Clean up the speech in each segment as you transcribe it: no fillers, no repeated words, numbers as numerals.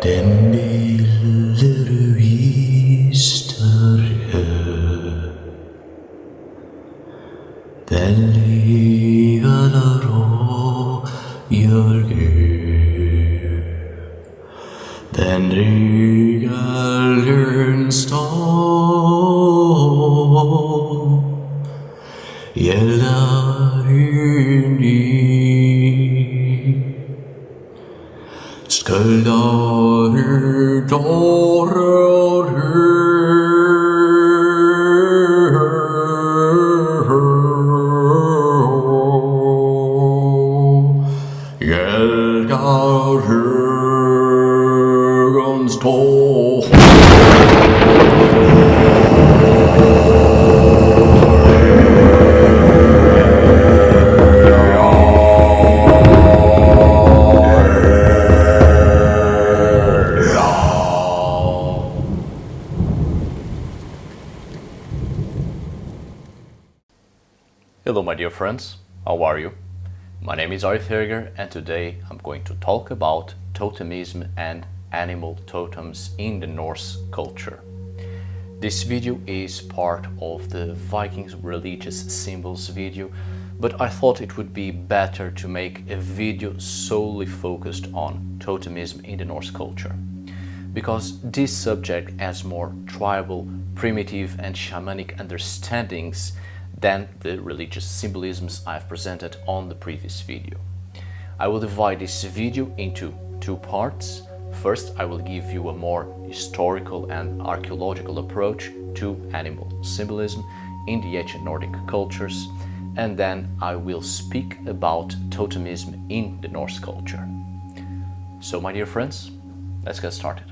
Den lille historie, den lever og Fylgjur, den ryger stad, gjelder unik. Sköldar dårar Hjälgar högans tår. Hello my dear friends, how are you? My name is Arith Härger and today I'm going to talk about totemism and animal totems in the Norse culture. This video is part of the Vikings religious symbols video, but I thought it would be better to make a video solely focused on totemism in the Norse culture, because this subject has more tribal, primitive and shamanic understandings than the religious symbolisms I've presented on the previous video. I will divide this video into two parts. First, I will give you a more historical and archaeological approach to animal symbolism in the ancient Nordic cultures, and then I will speak about totemism in the Norse culture. So my dear friends, let's get started.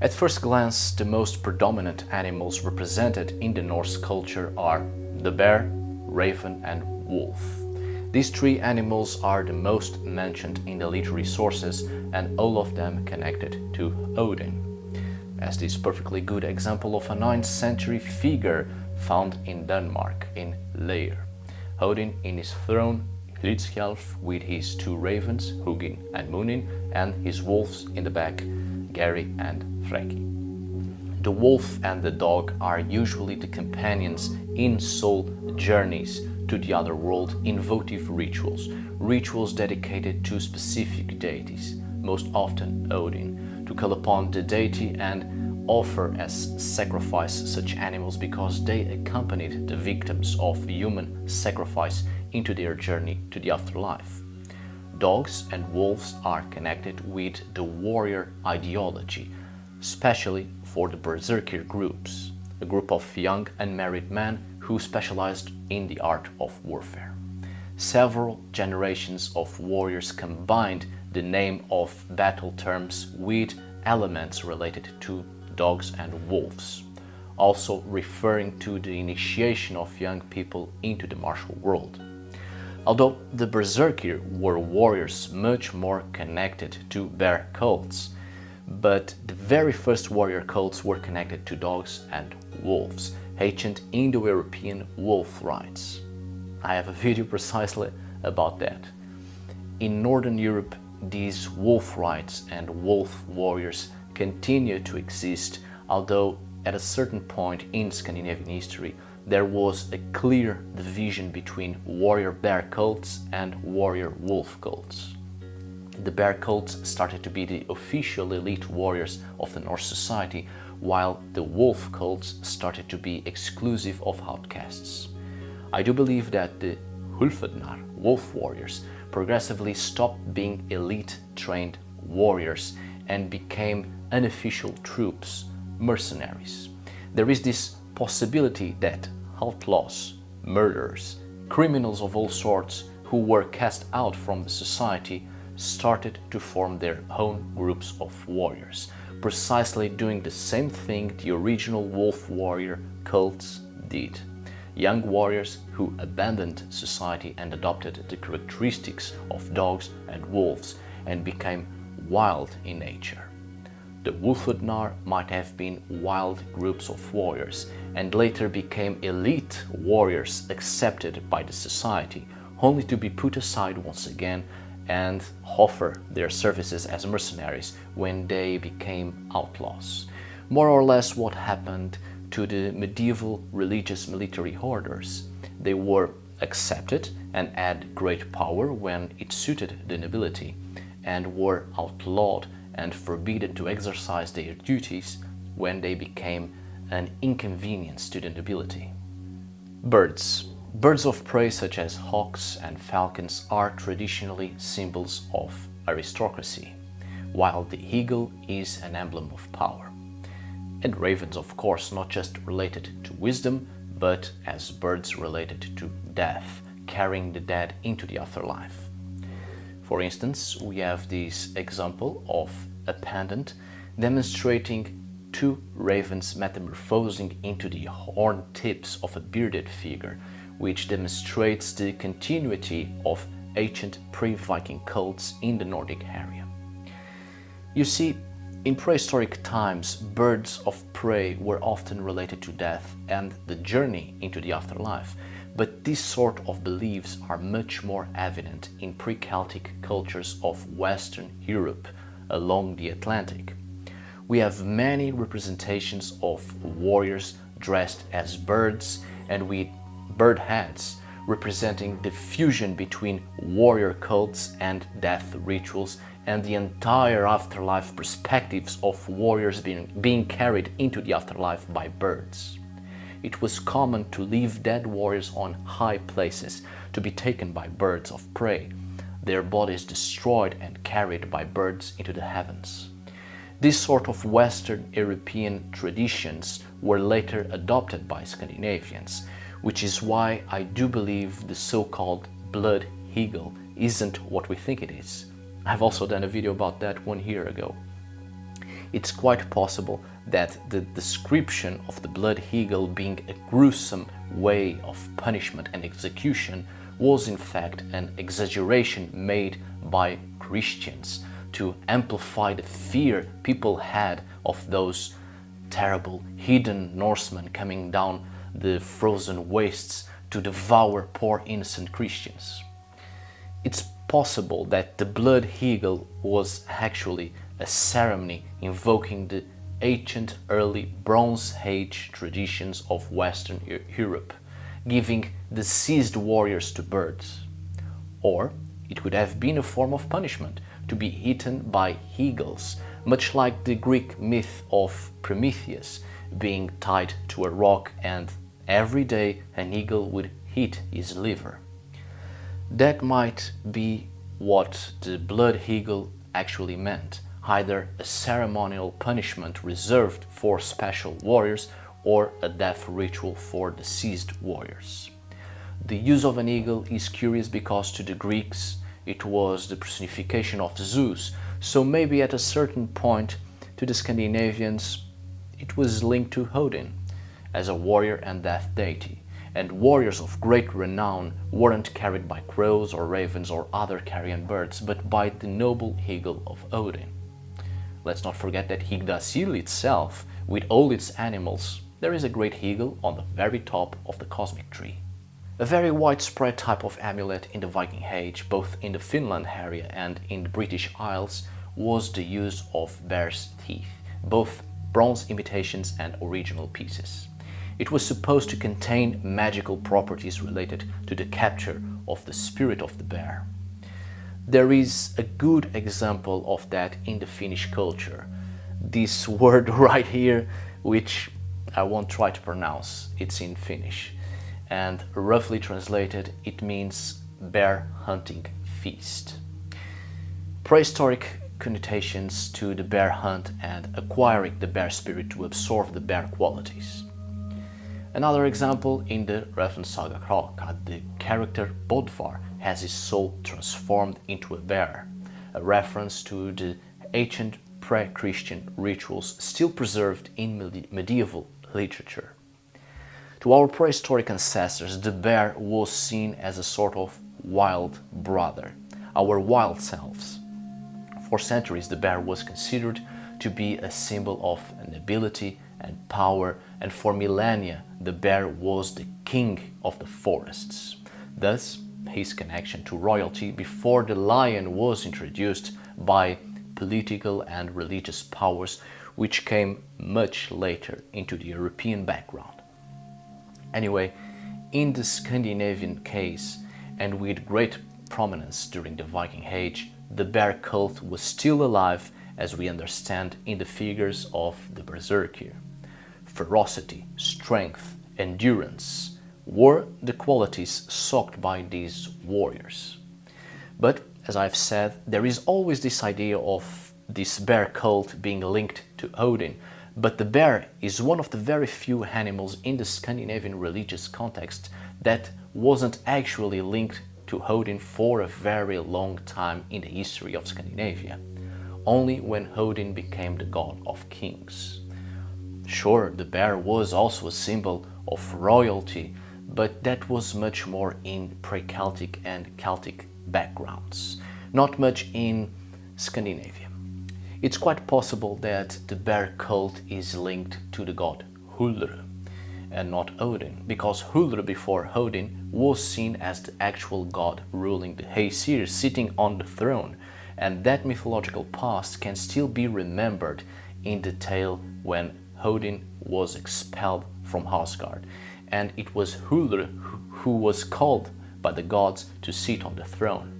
At first glance, the most predominant animals represented in the Norse culture are the bear, raven and wolf. These three animals are the most mentioned in the literary sources and all of them connected to Odin, as this perfectly good example of a 9th century figure found in Denmark in Leir. Odin in his throne, Fluidscape, with his two ravens, Hugin and Munin, and his wolves in the back, Gary and Freki. The wolf and the dog are usually the companions in soul journeys to the other world in votive rituals dedicated to specific deities, most often Odin, to call upon the deity and offer as sacrifice such animals because they accompanied the victims of human sacrifice into their journey to the afterlife. Dogs and wolves are connected with the warrior ideology, especially for the berserker groups, a group of young unmarried men who specialized in the art of warfare. Several generations of warriors combined the name of battle terms with elements related to dogs and wolves, also referring to the initiation of young people into the martial world. Although the berserker were warriors much more connected to bear cults, but the very first warrior cults were connected to dogs and wolves, ancient Indo-European wolf rites. I have a video precisely about that. In Northern Europe, these wolf rites and wolf warriors continue to exist, although at a certain point in Scandinavian history there was a clear division between warrior bear cults and warrior wolf cults. The bear cults started to be the official elite warriors of the Norse society, while the wolf cults started to be exclusive of outcasts. I do believe that the Hulfednar, wolf warriors, progressively stopped being elite trained warriors and became unofficial troops, mercenaries. There is this possibility that outlaws, murderers, criminals of all sorts who were cast out from the society started to form their own groups of warriors, precisely doing the same thing the original wolf warrior cults did. Young warriors who abandoned society and adopted the characteristics of dogs and wolves and became wild in nature. The Wolfudnar might have been wild groups of warriors and later became elite warriors accepted by the society, only to be put aside once again and offer their services as mercenaries when they became outlaws. More or less what happened to the medieval religious military orders. They were accepted and had great power when it suited the nobility, and were outlawed and forbidden to exercise their duties when they became an inconvenience to the nobility. Birds. Birds of prey such as hawks and falcons are traditionally symbols of aristocracy, while the eagle is an emblem of power. And ravens, of course, not just related to wisdom, but as birds related to death, carrying the dead into the afterlife. For instance, we have this example of a pendant demonstrating two ravens metamorphosing into the horn tips of a bearded figure, which demonstrates the continuity of ancient pre-Viking cults in the Nordic area. You see, in prehistoric times, birds of prey were often related to death and the journey into the afterlife, but these sort of beliefs are much more evident in pre-Celtic cultures of Western Europe along the Atlantic. We have many representations of warriors dressed as birds and with bird heads, representing the fusion between warrior cults and death rituals and the entire afterlife perspectives of warriors being carried into the afterlife by birds. It was common to leave dead warriors on high places to be taken by birds of prey, their bodies destroyed and carried by birds into the heavens. These sort of Western European traditions were later adopted by Scandinavians, which is why I do believe the so-called blood eagle isn't what we think it is. I've also done a video about that 1 year ago. It's quite possible that the description of the blood eagle being a gruesome way of punishment and execution was in fact an exaggeration made by Christians to amplify the fear people had of those terrible hidden Norsemen coming down the frozen wastes to devour poor innocent Christians. It's possible that the blood eagle was actually a ceremony invoking the ancient early Bronze Age traditions of Western Europe, giving deceased warriors to birds. Or it could have been a form of punishment to be eaten by eagles, much like the Greek myth of Prometheus being tied to a rock and every day an eagle would eat his liver. That might be what the blood eagle actually meant, either a ceremonial punishment reserved for special warriors or a death ritual for deceased warriors. The use of an eagle is curious because to the Greeks it was the personification of Zeus, so maybe at a certain point to the Scandinavians it was linked to Odin as a warrior and death deity, and warriors of great renown weren't carried by crows or ravens or other carrion birds, but by the noble eagle of Odin. Let's not forget that Yggdrasil itself, with all its animals, there is a great eagle on the very top of the cosmic tree. A very widespread type of amulet in the Viking Age, both in the Finland area and in the British Isles, was the use of bear's teeth, both bronze imitations and original pieces. It was supposed to contain magical properties related to the capture of the spirit of the bear. There is a good example of that in the Finnish culture. This word right here, which I won't try to pronounce, it's in Finnish, and roughly translated it means bear hunting feast. Prehistoric connotations to the bear hunt and acquiring the bear spirit to absorb the bear qualities. Another example in the Saga Kraka, the character Bodvar has his soul transformed into a bear, a reference to the ancient pre-Christian rituals still preserved in medieval literature. To our prehistoric ancestors, the bear was seen as a sort of wild brother, our wild selves. For centuries, the bear was considered to be a symbol of nobility and power, and for millennia, the bear was the king of the forests. Thus, his connection to royalty before the lion was introduced by political and religious powers, which came much later into the European background. Anyway, in the Scandinavian case, and with great prominence during the Viking Age, the bear cult was still alive as we understand in the figures of the Berserkir. Ferocity, strength, endurance were the qualities sought by these warriors. But, as I've said, there is always this idea of this bear cult being linked to Odin, but the bear is one of the very few animals in the Scandinavian religious context that wasn't actually linked to Odin for a very long time in the history of Scandinavia, only when Odin became the god of kings. Sure, the bear was also a symbol of royalty, but that was much more in pre-Celtic and Celtic backgrounds, not much in Scandinavia. It's quite possible that the bear cult is linked to the god Huldr and not Odin, because Huldr before Odin was seen as the actual god ruling the Aesir, sitting on the throne, and that mythological past can still be remembered in the tale when Odin was expelled from Asgard, and it was Huldr who was called by the gods to sit on the throne.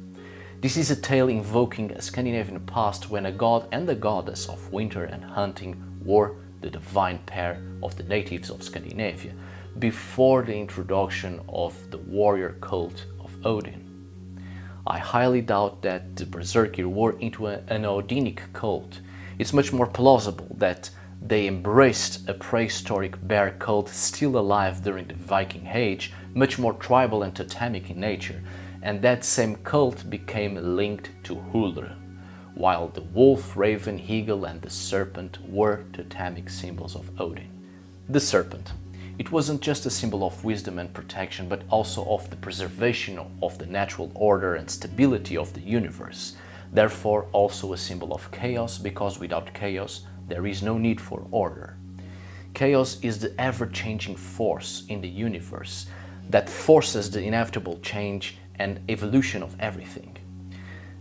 This is a tale invoking a Scandinavian past when a god and a goddess of winter and hunting were the divine pair of the natives of Scandinavia, before the introduction of the warrior cult of Odin. I highly doubt that the Berserkir were into an Odinic cult. It's much more plausible that they embraced a prehistoric bear cult still alive during the Viking Age, much more tribal and totemic in nature, and that same cult became linked to Huldr, while the wolf, raven, eagle and the serpent were totemic symbols of Odin. The serpent. It wasn't just a symbol of wisdom and protection, but also of the preservation of the natural order and stability of the universe. Therefore, also a symbol of chaos, because without chaos, there is no need for order. Chaos is the ever-changing force in the universe that forces the inevitable change and evolution of everything.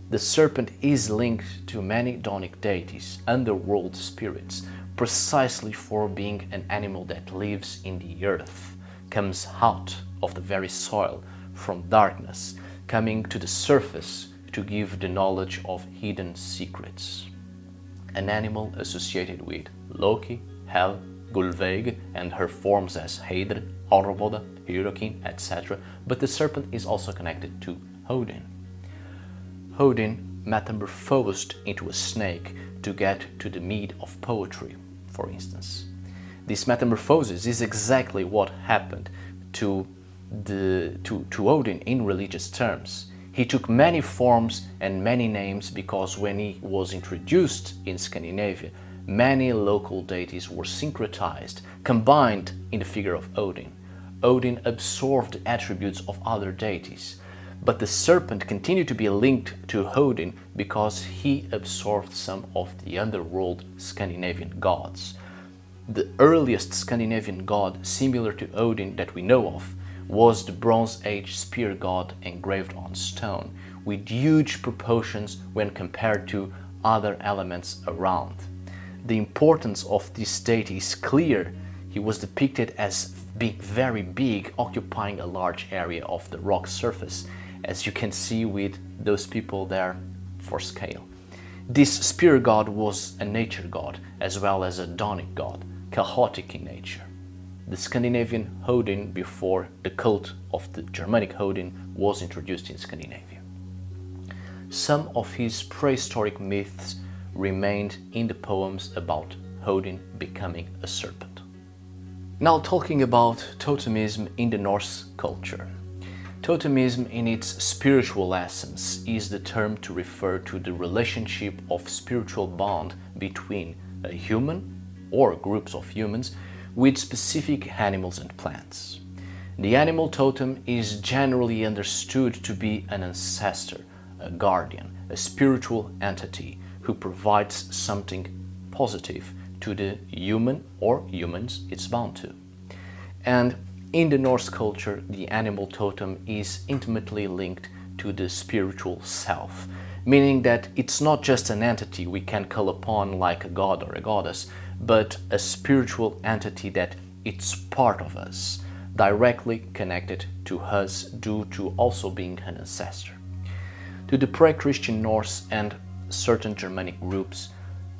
The serpent is linked to many Daunic deities, underworld spirits, precisely for being an animal that lives in the earth, comes out of the very soil, from darkness, coming to the surface to give the knowledge of hidden secrets. An animal associated with Loki, Hel, Gulveig and her forms as Heidr, Horvoda, Hyrokin, etc., but the serpent is also connected to Odin. Odin metamorphosed into a snake to get to the mead of poetry, for instance. This metamorphosis is exactly what happened to Odin in religious terms. He took many forms and many names because when he was introduced in Scandinavia, many local deities were syncretized, combined in the figure of Odin. Odin absorbed the attributes of other deities, but the serpent continued to be linked to Odin because he absorbed some of the underworld Scandinavian gods. The earliest Scandinavian god similar to Odin that we know of was the Bronze Age spear god engraved on stone, with huge proportions when compared to other elements around. The importance of this deity is clear. He was depicted as being very big, occupying a large area of the rock surface, as you can see with those people there for scale. This spear god was a nature god as well as a Daunic god, chaotic in nature. The Scandinavian Odin before the cult of the Germanic Odin was introduced in Scandinavia. Some of his prehistoric myths remained in the poems about Odin becoming a serpent. Now talking about Totemism in the Norse culture. Totemism in its spiritual essence is the term to refer to the relationship of spiritual bond between a human or groups of humans with specific animals and plants. The animal totem is generally understood to be an ancestor, a guardian, a spiritual entity who provides something positive to the human or humans it's bound to. And In the Norse culture, the animal totem is intimately linked to the spiritual self, meaning that it's not just an entity we can call upon like a god or a goddess, but a spiritual entity that it's part of us, directly connected to us due to also being an ancestor. To the pre-Christian Norse and certain Germanic groups,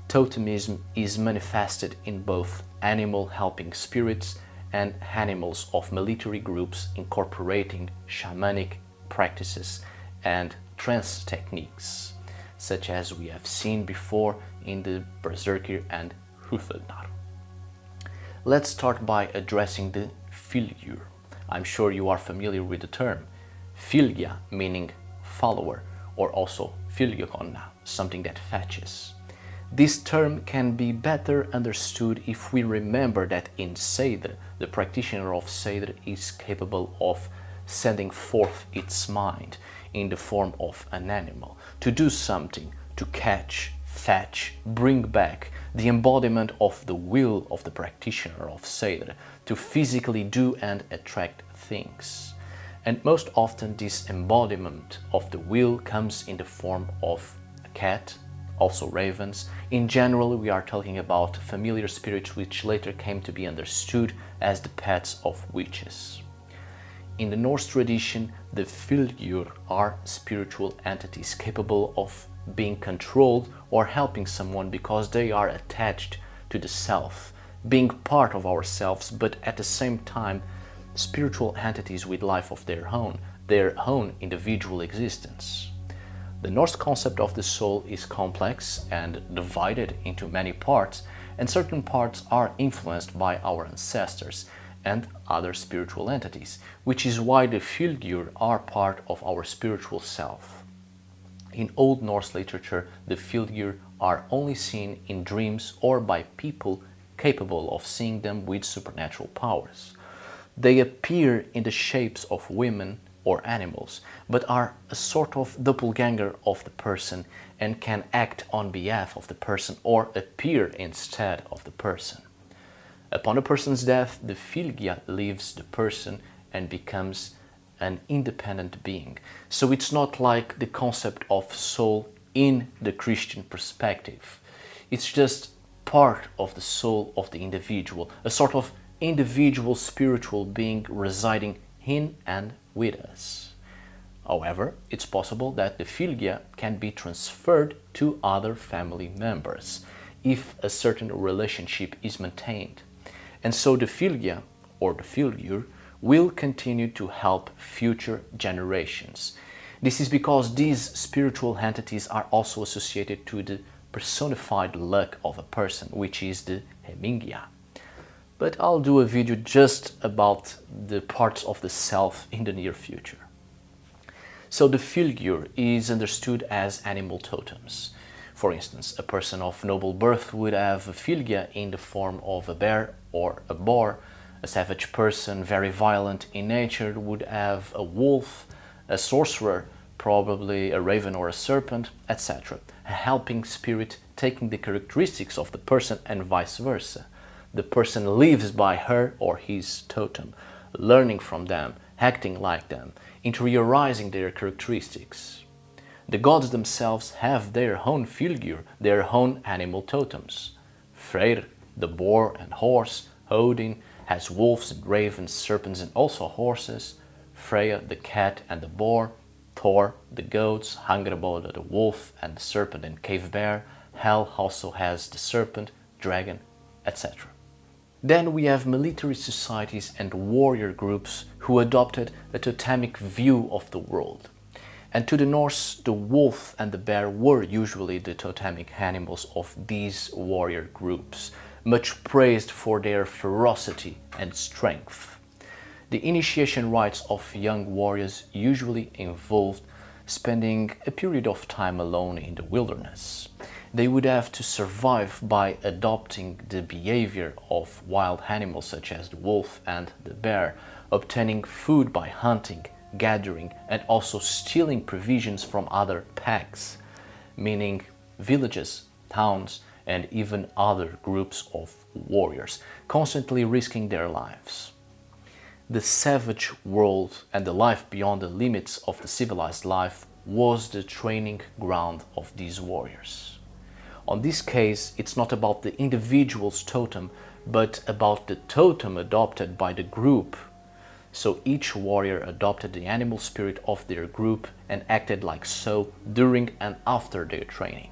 Totemism is manifested in both animal helping spirits and animals of military groups incorporating shamanic practices and trance techniques, such as we have seen before in the Berserker and Hufvudnar. Let's start by addressing the Fylgjur. I'm sure you are familiar with the term. Fylgja meaning follower, or also fylgjukonna, something that fetches. This term can be better understood if we remember that in Seidr, the practitioner of Seidr is capable of sending forth its mind in the form of an animal to do something, to catch, fetch, bring back, the embodiment of the will of the practitioner of Seidr to physically do and attract things. And most often this embodiment of the will comes in the form of a cat, also ravens. In general, we are talking about familiar spirits which later came to be understood as the pets of witches. In the Norse tradition, the Fylgjur are spiritual entities capable of being controlled or helping someone because they are attached to the self, being part of ourselves, but at the same time spiritual entities with life of their own individual existence. The Norse concept of the soul is complex and divided into many parts, and certain parts are influenced by our ancestors and other spiritual entities, which is why the Fylgjur are part of our spiritual self. In Old Norse literature, the Fylgjur are only seen in dreams or by people capable of seeing them with supernatural powers. They appear in the shapes of women or animals, but are a sort of doppelganger of the person and can act on behalf of the person or appear instead of the person. Upon a person's death, the Fylgja leaves the person and becomes an independent being. So it's not like the concept of soul in the Christian perspective. It's just part of the soul of the individual, a sort of individual spiritual being residing in and with us. However, it's possible that the Fylgja can be transferred to other family members if a certain relationship is maintained. And so the Fylgja, or the Fylgjur, will continue to help future generations. This is because these spiritual entities are also associated to the personified luck of a person, which is the Hemingja. But I'll do a video just about the parts of the self in the near future. So the Fylgjur is understood as animal totems. For instance, a person of noble birth would have a Fylgja in the form of a bear or a boar. A savage person, very violent in nature, would have a wolf. A sorcerer, probably a raven or a serpent, etc. A helping spirit taking the characteristics of the person and vice versa. The person lives by her or his totem, learning from them, acting like them, interiorizing their characteristics. The gods themselves have their own Fylgjur, their own animal totems. Freyr, the boar and horse. Odin has wolves and ravens, serpents and also horses. Freya, the cat and the boar. Thor, the goats. Angrboda, the wolf and the serpent and cave bear. Hel also has the serpent, dragon, etc. Then we have military societies and warrior groups who adopted a totemic view of the world. And to the Norse, the wolf and the bear were usually the totemic animals of these warrior groups, much praised for their ferocity and strength. The initiation rites of young warriors usually involved spending a period of time alone in the wilderness. They would have to survive by adopting the behavior of wild animals such as the wolf and the bear, obtaining food by hunting, gathering, and also stealing provisions from other packs, meaning villages, towns, and even other groups of warriors, constantly risking their lives. The savage world and the life beyond the limits of the civilized life was the training ground of these warriors. On this case, it's not about the individual's totem, but about the totem adopted by the group. So each warrior adopted the animal spirit of their group and acted like so during and after their training.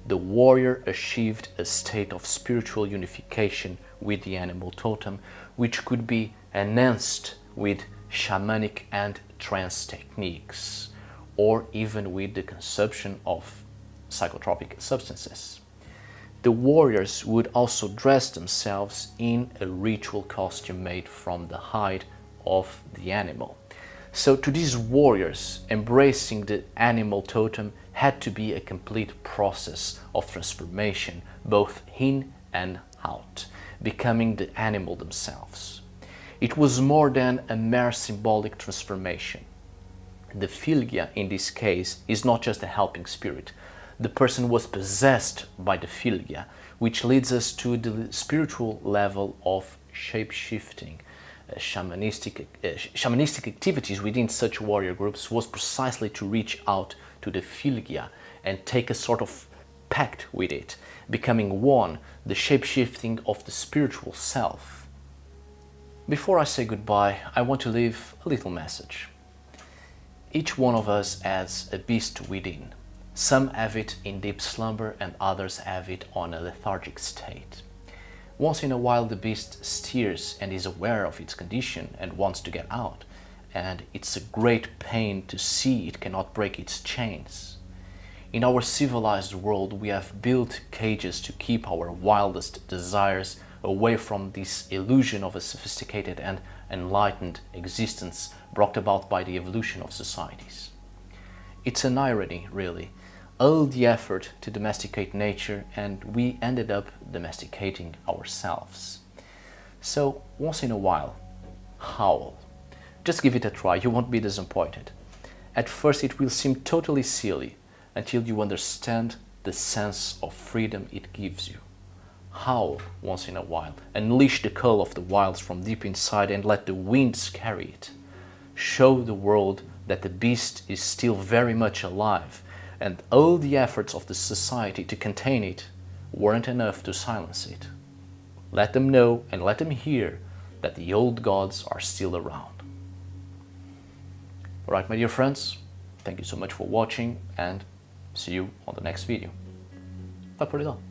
The warrior achieved a state of spiritual unification with the animal totem, which could be enhanced with shamanic and trance techniques, or even with the consumption of psychotropic substances. The warriors would also dress themselves in a ritual costume made from the hide of the animal. So to these warriors, embracing the animal totem had to be a complete process of transformation, both in and out, becoming the animal themselves. It was more than a mere symbolic transformation. The Fylgjur in this case is not just a helping spirit. The person was possessed by the Fylgjur, which leads us to the spiritual level of shape-shifting. Shamanistic activities within such warrior groups was precisely to reach out to the Fylgjur and take a sort of pact with it, becoming one, the shape-shifting of the spiritual self. Before I say goodbye, I want to leave a little message. Each one of us has a beast within. Some have it in deep slumber and others have it on a lethargic state. Once in a while the beast stirs and is aware of its condition and wants to get out, and it's a great pain to see it cannot break its chains. In our civilized world we have built cages to keep our wildest desires away from this illusion of a sophisticated and enlightened existence brought about by the evolution of societies. It's an irony, really. All the effort to domesticate nature and we ended up domesticating ourselves. So once in a while, howl. Just give it a try, you won't be disappointed. At first it will seem totally silly until you understand the sense of freedom it gives you. Howl once in a while, unleash the call of the wilds from deep inside and let the winds carry it. Show the world that the beast is still very much alive, and all the efforts of the society to contain it weren't enough to silence it. Let them know and let them hear that the old gods are still around. Alright, my dear friends, thank you so much for watching and see you on the next video. Tack för idag.